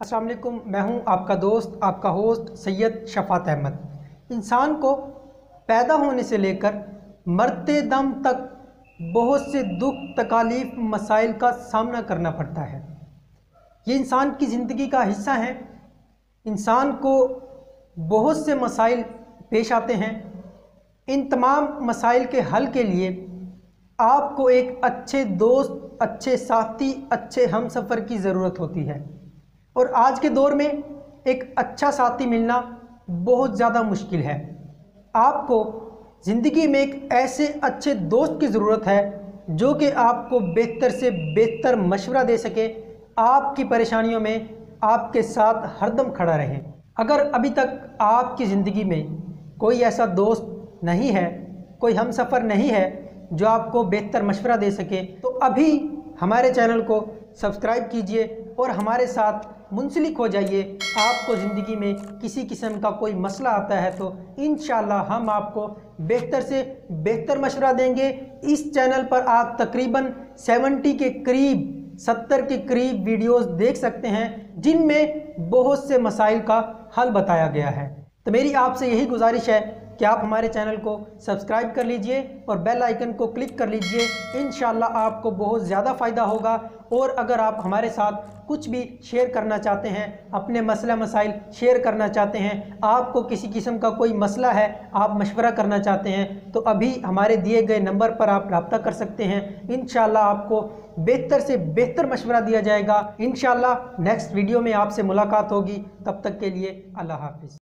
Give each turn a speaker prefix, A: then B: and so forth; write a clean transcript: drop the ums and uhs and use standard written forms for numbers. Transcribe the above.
A: अस्सलाम वालेकुम, मैं हूं आपका दोस्त, आपका होस्ट सैयद शफात अहमद। इंसान को पैदा होने से लेकर मरते दम तक बहुत से दुख, तकालीफ, मसाइल का सामना करना पड़ता है। ये इंसान की ज़िंदगी का हिस्सा है। इंसान को बहुत से मसाइल पेश आते हैं। इन तमाम मसाइल के हल के लिए आपको एक अच्छे दोस्त, अच्छे साथी, अच्छे हमसफ़र की ज़रूरत होती है। और आज के दौर में एक अच्छा साथी मिलना बहुत ज़्यादा मुश्किल है। आपको ज़िंदगी में एक ऐसे अच्छे दोस्त की ज़रूरत है जो कि आपको बेहतर से बेहतर मशवरा दे सके, आपकी परेशानियों में आपके साथ हरदम खड़ा रहे। अगर अभी तक आपकी ज़िंदगी में कोई ऐसा दोस्त नहीं है, कोई हमसफ़र नहीं है जो आपको बेहतर मशवरा दे सके, तो अभी हमारे चैनल को सब्सक्राइब कीजिए और हमारे साथ मुंसलिक हो जाइए। आपको ज़िंदगी में किसी किस्म का कोई मसला आता है तो इंशाअल्लाह हम आपको बेहतर से बेहतर मशवरा देंगे। इस चैनल पर आप तकरीबन 70 के करीब वीडियोस देख सकते हैं जिनमें बहुत से मसाइल का हल बताया गया है। तो मेरी आपसे यही गुजारिश है कि आप हमारे चैनल को सब्सक्राइब कर लीजिए और बेल आइकन को क्लिक कर लीजिए। इंशाअल्लाह आपको बहुत ज़्यादा फ़ायदा होगा। और अगर आप हमारे साथ कुछ भी शेयर करना चाहते हैं, अपने मसला मसाइल शेयर करना चाहते हैं, आपको किसी किस्म का कोई मसला है, आप मशवरा करना चाहते हैं, तो अभी हमारे दिए गए नंबर पर आप रब्ता कर सकते हैं। इंशाअल्लाह आपको बेहतर से बेहतर मशवरा दिया जाएगा। इंशाअल्लाह नेक्स्ट वीडियो में आपसे मुलाकात होगी। तब तक के लिए अल्लाह हाफ़िज़।